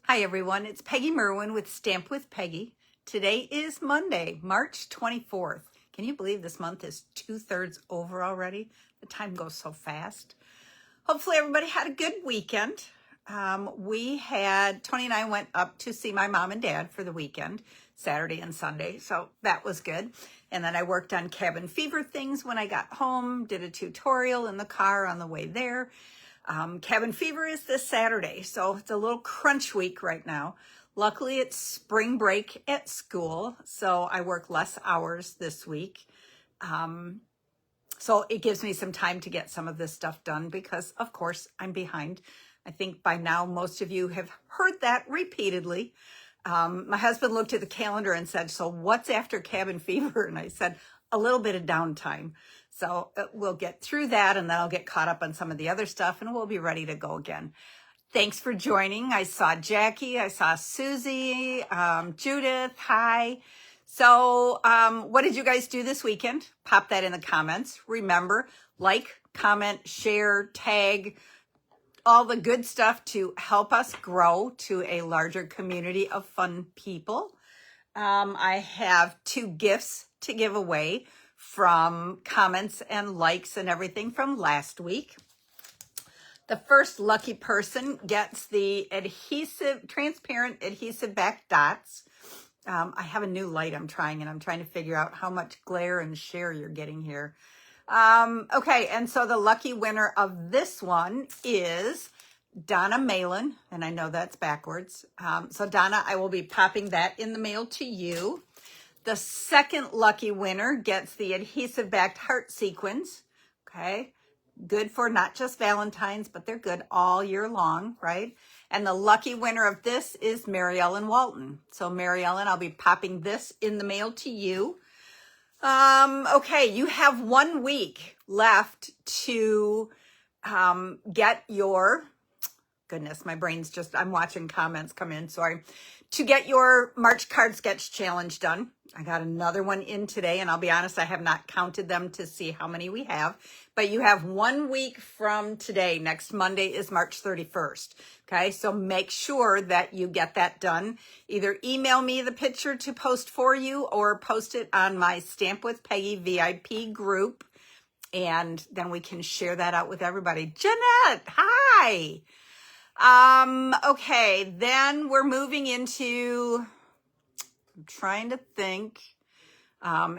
Hi everyone, it's Peggy Merwin with Stamp with Peggy. Today is Monday, March 24th. Can you believe this month is 2/3 over already? The time goes so fast. Hopefully everybody had a good weekend. Tony and I went up to see my mom and dad for the weekend, Saturday and Sunday, so that was good. And then I worked on cabin fever things when I got home, did a tutorial in the car on the way there. Cabin fever is this Saturday, so it's a little crunch week right now. Luckily, it's spring break at school, so I work less hours this week. So it gives me some time to get some of this stuff done because, of course, I'm behind. I think by now most of you have heard that repeatedly. My husband looked at the calendar and said, "So what's after cabin fever?" And I said, "A little bit of downtime." So we'll get through that and then I'll get caught up on some of the other stuff and we'll be ready to go again. Thanks for joining. I saw Jackie, I saw Susie, Judith, hi. So what did you guys do this weekend? Pop that in the comments. Remember, like, comment, share, tag, all the good stuff to help us grow to a larger community of fun people. I have 2 gifts to give away from comments and likes and everything from last week. The first lucky person gets the transparent adhesive back dots. I have a new light I'm trying, and I'm trying to figure out how much glare and share you're getting here. Okay, and so the lucky winner of this one is Donna Malin, and I know that's backwards. So Donna, I will be popping that in the mail to you. The second lucky winner gets the adhesive backed heart sequins. Okay, good for not just Valentine's, but they're good all year long, right? And the lucky winner of this is Mary Ellen Walton. So Mary Ellen, I'll be popping this in the mail to you. Okay, you have 1 week left to get your, goodness, my brain's just, I'm watching comments come in, sorry, to get your March card sketch challenge done. I got another one in today, and I'll be honest, I have not counted them to see how many we have, but you have 1 week from today. Next Monday is March 31st. Okay, so make sure that you get that done. Either email me the picture to post for you or post it on my Stamp with Peggy VIP group, and then we can share that out with everybody. Jeanette, hi. Okay, then we're moving into, I'm trying to think,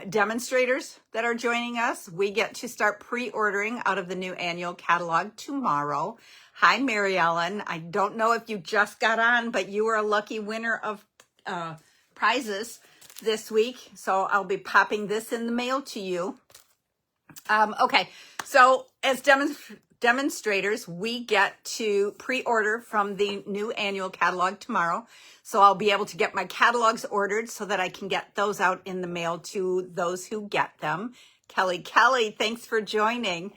demonstrators that are joining us. We get to start pre-ordering out of the new annual catalog tomorrow. Hi, Mary Ellen. I don't know if you just got on, but you were a lucky winner of prizes this week. So I'll be popping this in the mail to you. Okay, so as demonstrators, we get to pre-order from the new annual catalog tomorrow. So I'll be able to get my catalogs ordered so that I can get those out in the mail to those who get them. Kelly, thanks for joining.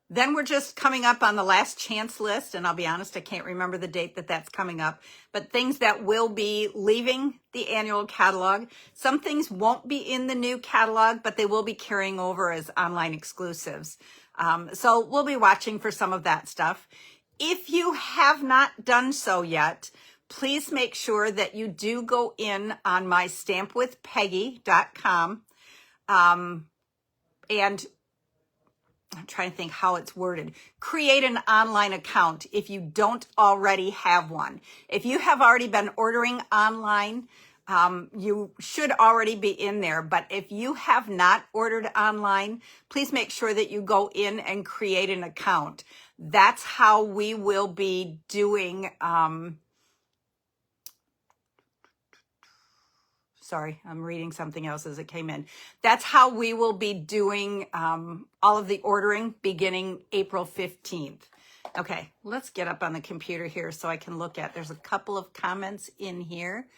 Then we're just coming up on the last chance list, and I'll be honest, I can't remember the date that that's coming up, but things that will be leaving the annual catalog. Some things won't be in the new catalog, but they will be carrying over as online exclusives. So we'll be watching for some of that stuff. If you have not done so yet, please make sure that you do go in on my stampwithpeggy.com, and I'm trying to think how it's worded. Create an online account if you don't already have one. If you have already been ordering online, you should already be in there. But if you have not ordered online, please make sure that you go in and create an account. That's how we will be doing, sorry, I'm reading something else as it came in. That's how we will be doing all of the ordering beginning April 15th. Okay, let's get up on the computer here so I can look at, there's a couple of comments in here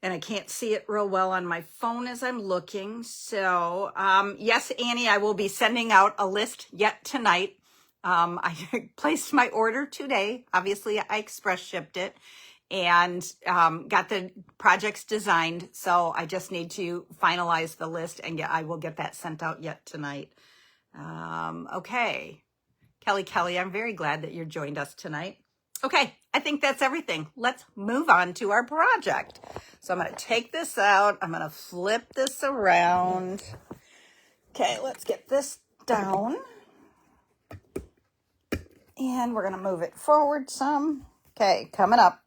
and I can't see it real well on my phone as I'm looking. So yes, Annie, I will be sending out a list yet tonight. I placed my order today. Obviously, I express shipped it and got the projects designed. So I just need to finalize the list and I will get that sent out yet tonight. Okay. Kelly, I'm very glad that you joined us tonight. Okay, I think that's everything. Let's move on to our project. So I'm going to take this out. I'm going to flip this around. Okay, let's get this down. And we're going to move it forward some. Okay, coming up.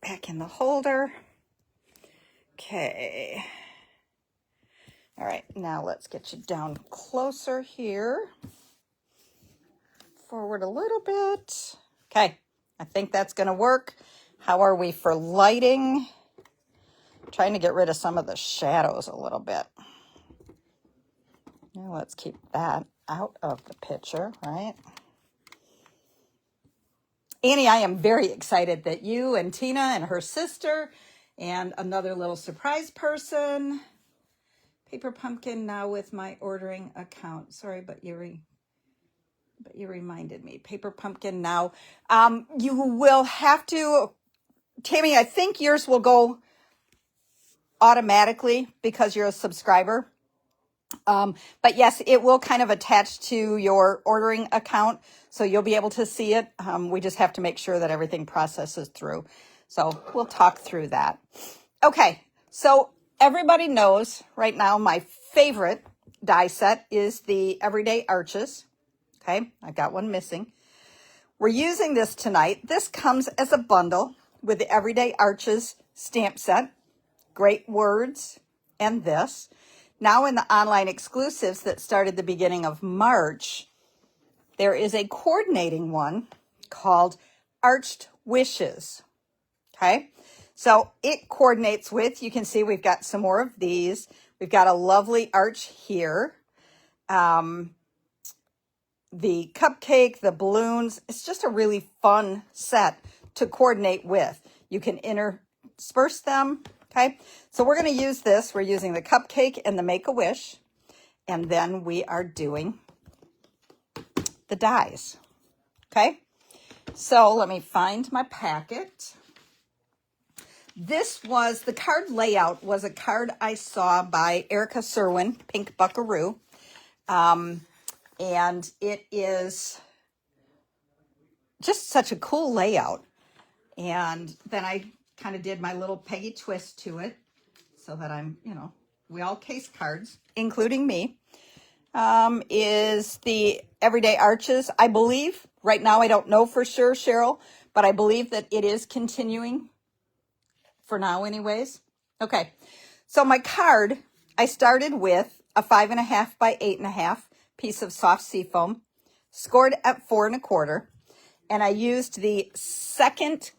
Back in the holder. Okay. All right, now let's get you down closer here. Forward a little bit. Okay, I think that's going to work. How are we for lighting? Trying to get rid of some of the shadows a little bit. Now let's keep that out of the picture, right? Annie, I am very excited that you and Tina and her sister and another little surprise person. Paper Pumpkin now with my ordering account. Sorry, but you reminded me. Paper Pumpkin now. You will have to, Tammy, I think yours will go automatically because you're a subscriber. But yes, it will kind of attach to your ordering account, so you'll be able to see it. We just have to make sure that everything processes through. So we'll talk through that. Okay, so everybody knows right now my favorite die set is the Everyday Arches. Okay, I've got one missing. We're using this tonight. This comes as a bundle with the Everyday Arches stamp set. Great words and this. Now in the online exclusives that started the beginning of March, there is a coordinating one called Arched Wishes. Okay, so it coordinates with, you can see we've got some more of these. We've got a lovely arch here. The cupcake, the balloons, it's just a really fun set to coordinate with. You can intersperse them. Okay, so we're going to use this. We're using the cupcake and the Make-A-Wish, and then we are doing the dies. Okay, so let me find my packet. This was, the card layout was a card I saw by Erica Cerwin, Pink Buckaroo, and it is just such a cool layout. And then I kind of did my little Peggy twist to it so that I'm, we all case cards, including me, is the Everyday Arches. I believe, right now I don't know for sure, Cheryl, but I believe that it is continuing for now anyways. Okay, so my card, I started with a 5.5 by 8.5 piece of soft seafoam, scored at 4 1/4, and I used the second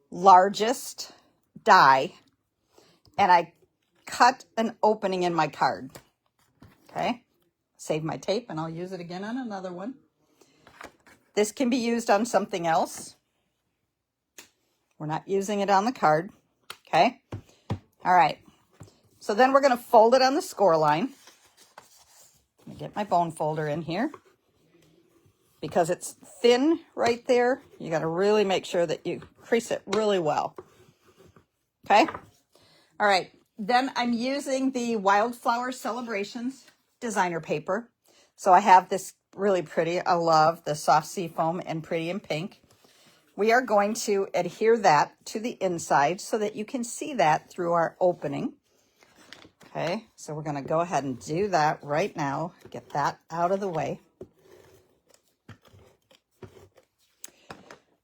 largest die, and I cut an opening in my card. Okay, save my tape and I'll use it again on another one. This can be used on something else. We're not using it on the card. Okay, all right, so then we're going to fold it on the score line. Let me get my bone folder in here. Because it's thin right there, you got to really make sure that you crease it really well. Okay? All right. Then I'm using the Wildflower Celebrations Designer Paper. So I have this really pretty, I love the soft seafoam and pretty in pink. We are going to adhere that to the inside so that you can see that through our opening. Okay, so we're going to go ahead and do that right now. Get that out of the way.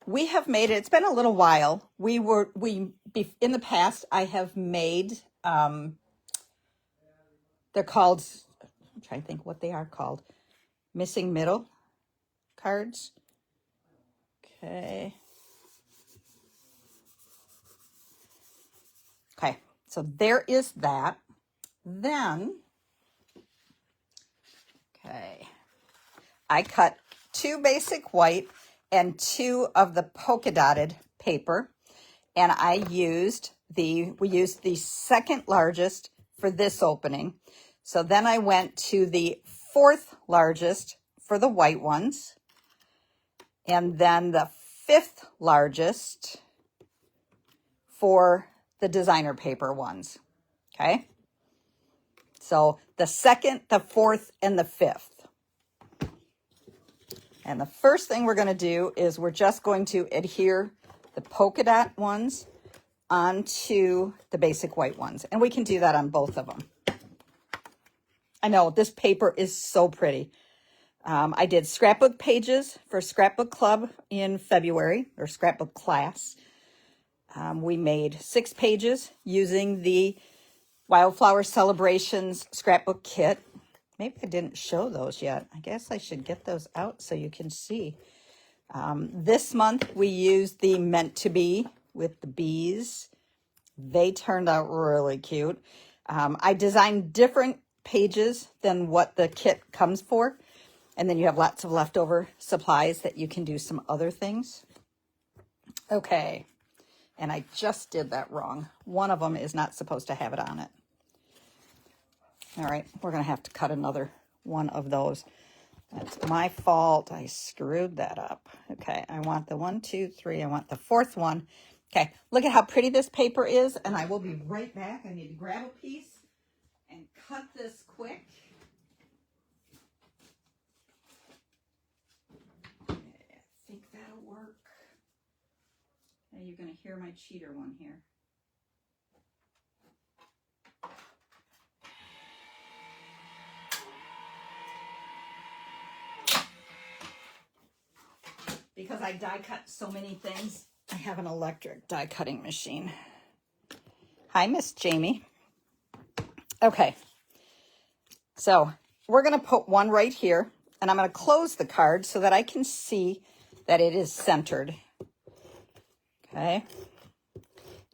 We have made it, it's been a little while. In the past, I have made, they're called, I'm trying to think what they are called. Missing middle cards. Okay. Okay, so there is that. Then, okay, I cut 2 basic white and 2 of the polka dotted paper, and we used the second largest for this opening. So then I went to the 4th largest for the white ones, and then the 5th largest for the designer paper ones. Okay, So the 2nd, the 4th, and the 5th. And the first thing we're going to do is we're just going to adhere the polka dot ones onto the basic white ones. And we can do that on both of them. I know this paper is so pretty. I did scrapbook pages for Scrapbook Club in February, or scrapbook class. We made 6 pages using the Wildflower Celebrations scrapbook kit. Maybe I didn't show those yet. I guess I should get those out so you can see. This month we used the Meant to Be with the bees. They turned out really cute. I designed different pages than what the kit comes for. And then you have lots of leftover supplies that you can do some other things. Okay. And I just did that wrong. One of them is not supposed to have it on it. All right, we're going to have to cut another one of those. That's my fault. I screwed that up. Okay, I want the 1, 2, 3. I want the 4th one. Okay, look at how pretty this paper is, and I will be right back. I need to grab a piece and cut this quick. Okay, I think that'll work. Now you're going to hear my cheater one here. Because I die cut so many things, I have an electric die cutting machine. Hi, Miss Jamie. Okay, so we're going to put one right here, and I'm going to close the card so that I can see that it is centered. Okay,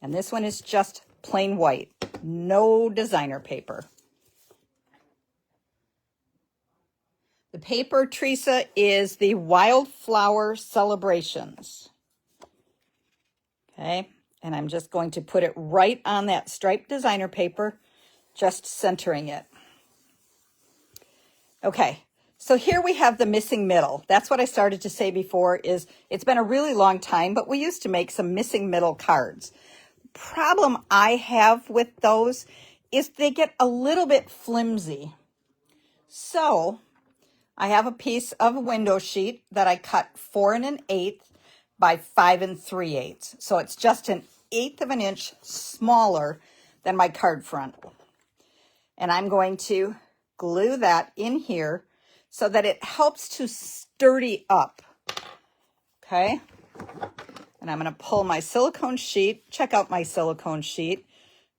and this one is just plain white, no designer paper. The paper, Teresa, is the Wildflower Celebrations. Okay, and I'm just going to put it right on that striped designer paper, just centering it. Okay, so here we have the missing middle. That's what I started to say before, is it's been a really long time, but we used to make some missing middle cards. Problem I have with those is they get a little bit flimsy. So I have a piece of window sheet that I cut 4 1/8 by 5 3/8. So it's just 1/8 of an inch smaller than my card front. And I'm going to glue that in here so that it helps to sturdy up. Okay. And I'm going to pull my silicone sheet. Check out my silicone sheet.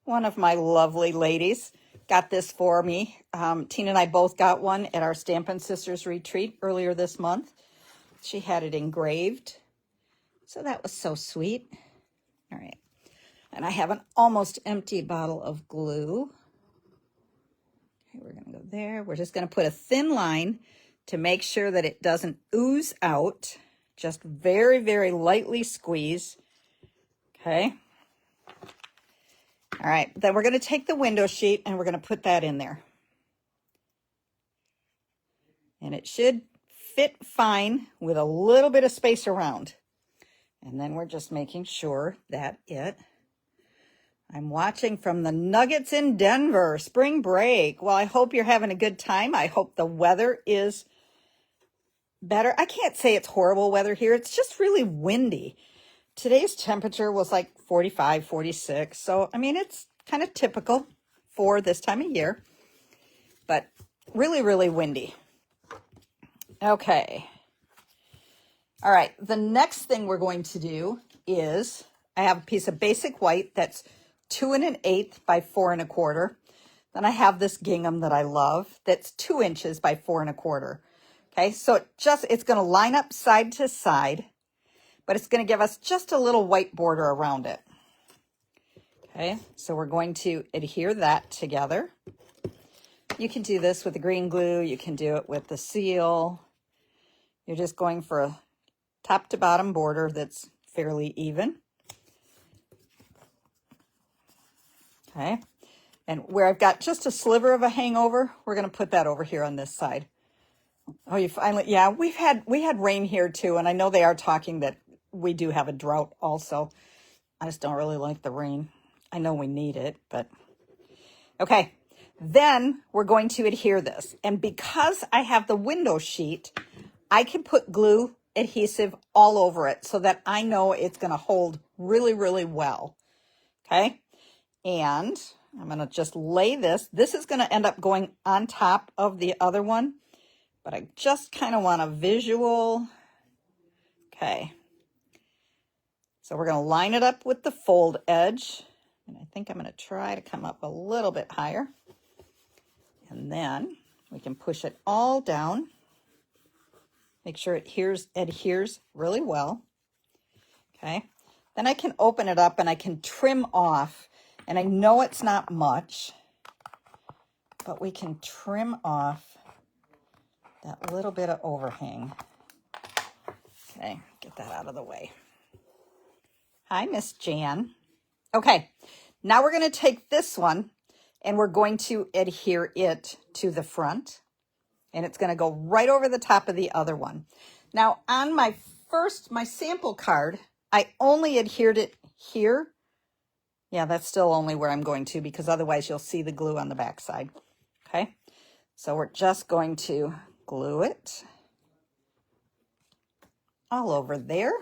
One of my lovely ladies got this for me. Tina and I both got one at our Stampin' Sisters retreat earlier this month. She had it engraved. So that was so sweet. All right. And I have an almost empty bottle of glue. Okay, we're going to go there. We're just going to put a thin line to make sure that it doesn't ooze out. Just very, very lightly squeeze. Okay. All right, then we're going to take the window sheet and we're going to put that in there. And it should fit fine with a little bit of space around. And then we're just making sure that I'm watching from the Nuggets in Denver, spring break. Well, I hope you're having a good time. I hope the weather is better. I can't say it's horrible weather here. It's just really windy. Today's temperature was like 45, 46. So, I mean, it's kind of typical for this time of year, but really, really windy. Okay. All right. The next thing we're going to do is I have a piece of basic white that's 2 1/8 by 4 1/4. Then I have this gingham that I love that's 2 inches by 4 1/4. Okay. So it's going to line up side to side, but it's going to give us just a little white border around it. Okay, so we're going to adhere that together. You can do this with the green glue. You can do it with the seal. You're just going for a top to bottom border that's fairly even. Okay, and where I've got just a sliver of a hangover, we're going to put that over here on this side. Oh, you finally, yeah, we had rain here too, and I know they are talking that we do have a drought also. I just don't really like the rain. I know we need it, but okay. Then we're going to adhere this. And because I have the window sheet, I can put glue adhesive all over it so that I know it's going to hold really, really well. Okay. And I'm going to just lay this. This is going to end up going on top of the other one, but I just kind of want a visual. Okay. So we're going to line it up with the fold edge. And I think I'm going to try to come up a little bit higher. And then we can push it all down. Make sure it adheres really well. Okay. Then I can open it up and I can trim off. And I know it's not much, but we can trim off that little bit of overhang. Okay, get that out of the way. Hi, Miss Jan. Okay, now we're going to take this one and we're going to adhere it to the front. And it's going to go right over the top of the other one. Now, on my sample card, I only adhered it here. Yeah, that's still only where I'm going to, because otherwise you'll see the glue on the back side. Okay, so we're just going to glue it all over there.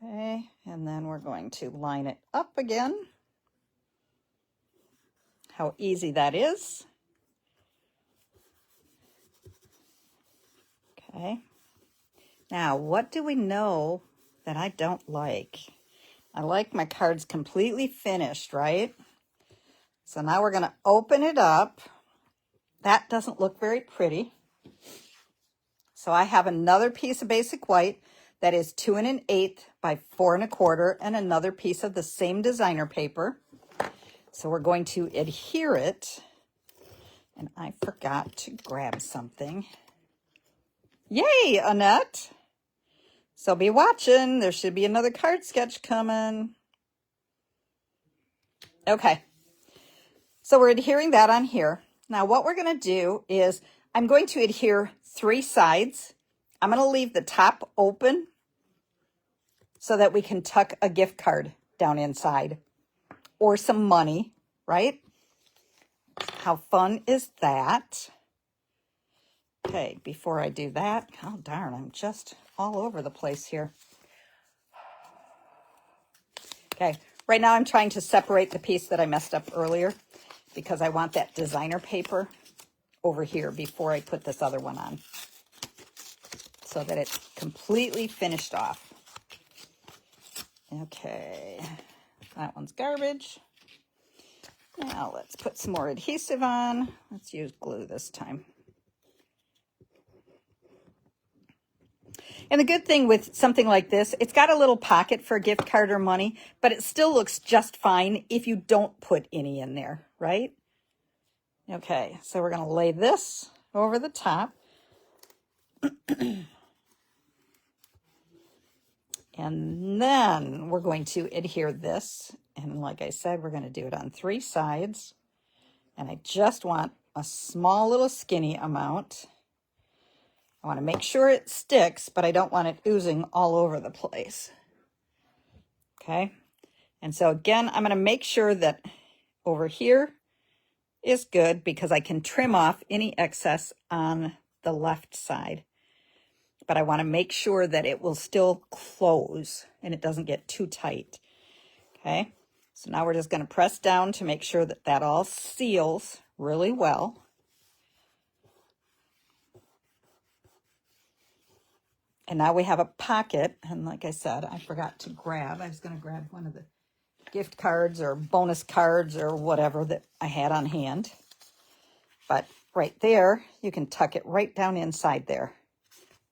Okay, and then we're going to line it up again. How easy that is. Okay, now what do we know that I don't like? I like my cards completely finished, right? So now we're going to open it up. That doesn't look very pretty. So I have another piece of basic white that is 2 1/8 by 4 1/4 and another piece of the same designer paper. So we're going to adhere it. And I forgot to grab something. Yay, Annette. So be watching. There should be another card sketch coming. Okay. So we're adhering that on here. Now what we're going to do is I'm going to adhere 3 sides. I'm going to leave the top open so that we can tuck a gift card down inside or some money, right? How fun is that? Okay, before I do that, oh darn, I'm just all over the place here. Okay, right now I'm trying to separate the piece that I messed up earlier because I want that designer paper over here before I put this other one on so that it's completely finished off. Okay, that one's garbage. Now let's put some more adhesive on. Let's use glue this time. And the good thing with something like this, it's got a little pocket for a gift card or money, but it still looks just fine if you don't put any in there, right? Okay, so we're going to lay this over the top. And then we're going to adhere this. And like I said, we're going to do it on 3 sides. And I just want a small little skinny amount. I want to make sure it sticks, but I don't want it oozing all over the place. Okay. And so again, I'm going to make sure that over here is good because I can trim off any excess on the left side. But I want to make sure that it will still close and it doesn't get too tight. Okay. So now we're just going to press down to make sure that that all seals really well. And now we have a pocket, and like I said, I forgot to grab. I was going to grab one of the gift cards or bonus cards or whatever that I had on hand. But right there, you can tuck it right down inside there.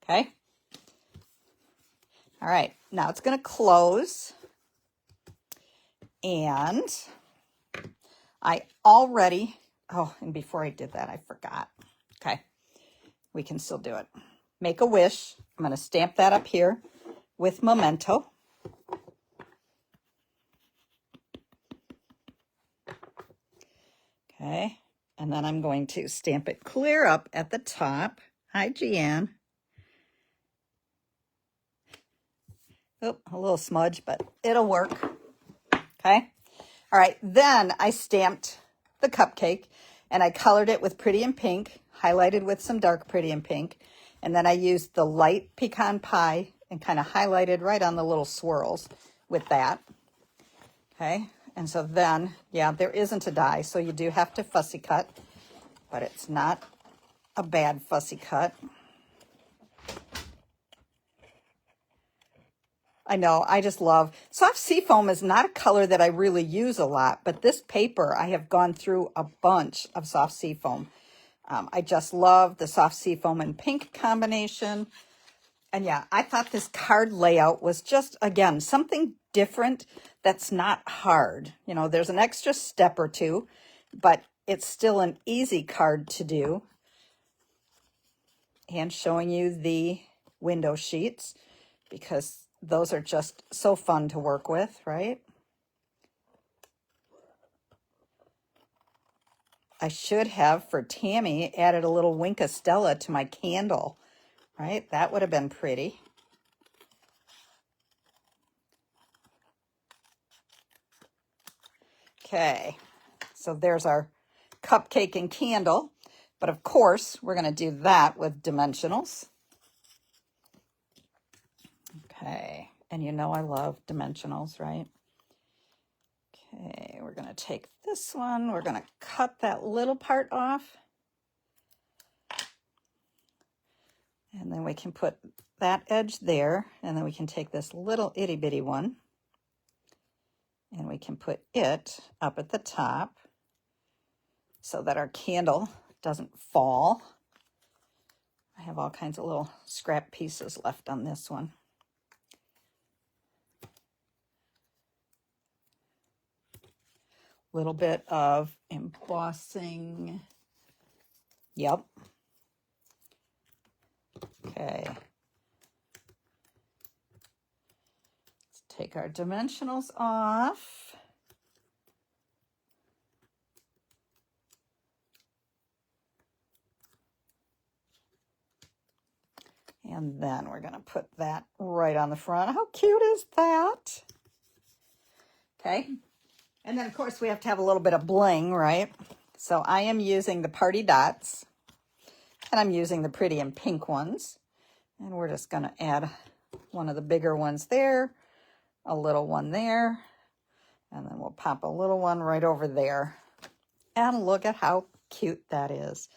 Okay? All right, now it's going to close. And I already, oh, and before I did that, I forgot. Okay, we can still do it. Make a wish. I'm going to stamp that up here with memento. Okay, and then I'm going to stamp it clear up at the top. Hi, Jeanne. Oh, a little smudge, but it'll work. Okay, All right, then I stamped the cupcake and I colored it with Pretty in Pink, highlighted with some dark Pretty in Pink. And then I used the light pecan pie and kind of highlighted right on the little swirls with that. Okay, and so then, yeah, there isn't a die, so you do have to fussy cut, but it's not a bad fussy cut. I know, I just love, soft seafoam is not a color that I really use a lot, but this paper, I have gone through a bunch of soft seafoam. I just love the soft seafoam and pink combination. And yeah, I thought this card layout was just, again, something different that's not hard. You know, there's an extra step or two, but it's still an easy card to do. And showing you the window sheets because those are just so fun to work with, right? I should have, for Tammy, added a little Wink of Stella to my candle, right? That would have been pretty. Okay, so there's our cupcake and candle. But of course, we're going to do that with dimensionals. Okay, and you know I love dimensionals, right? Okay, we're going to take this one. We're going to cut that little part off. And then we can put that edge there. And then we can take this little itty bitty one. And we can put it up at the top so that our candle doesn't fall. I have all kinds of little scrap pieces left on this one. Little bit of embossing. Yep. Okay. Let's take our dimensionals off. And then we're going to put that right on the front. How cute is that? Okay. And then, of course, we have to have a little bit of bling, right? So I am using the party dots. And I'm using the Pretty in Pink ones. And we're just going to add one of the bigger ones there, a little one there, and then we'll pop a little one right over there. And look at how cute that is.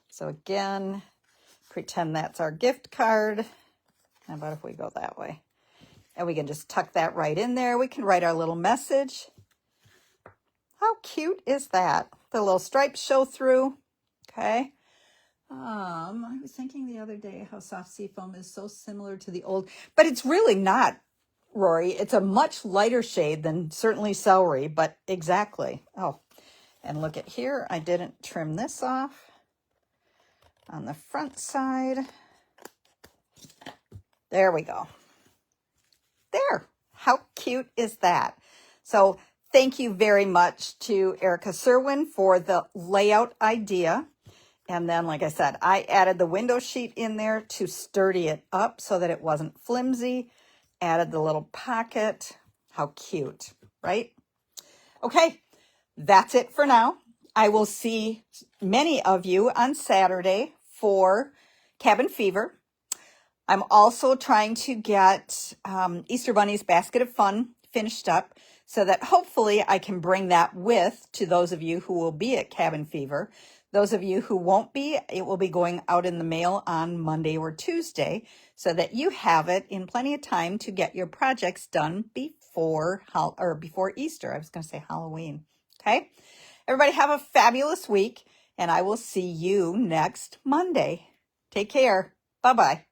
So again, pretend that's our gift card. How about if we go that way? And we can just tuck that right in there. We can write our little message. How cute is that? The little stripes show through. Okay. I was thinking the other day how soft seafoam is so similar to the old, but it's really not, Rory. It's a much lighter shade than certainly celery, but exactly. Oh, and look at here. I didn't trim this off on the front side. There we go. There. How cute is that? So thank you very much to Erica Cerwin for the layout idea. And then, like I said, I added the window sheet in there to sturdy it up so that it wasn't flimsy. Added the little pocket. How cute, right? Okay, that's it for now. I will see many of you on Saturday for Cabin Fever. I'm also trying to get Easter Bunny's Basket of Fun finished up so that hopefully I can bring that with to those of you who will be at Cabin Fever. Those of you who won't be, it will be going out in the mail on Monday or Tuesday so that you have it in plenty of time to get your projects done before Easter. I was going to say Halloween. Okay? Everybody have a fabulous week, and I will see you next Monday. Take care. Bye-bye.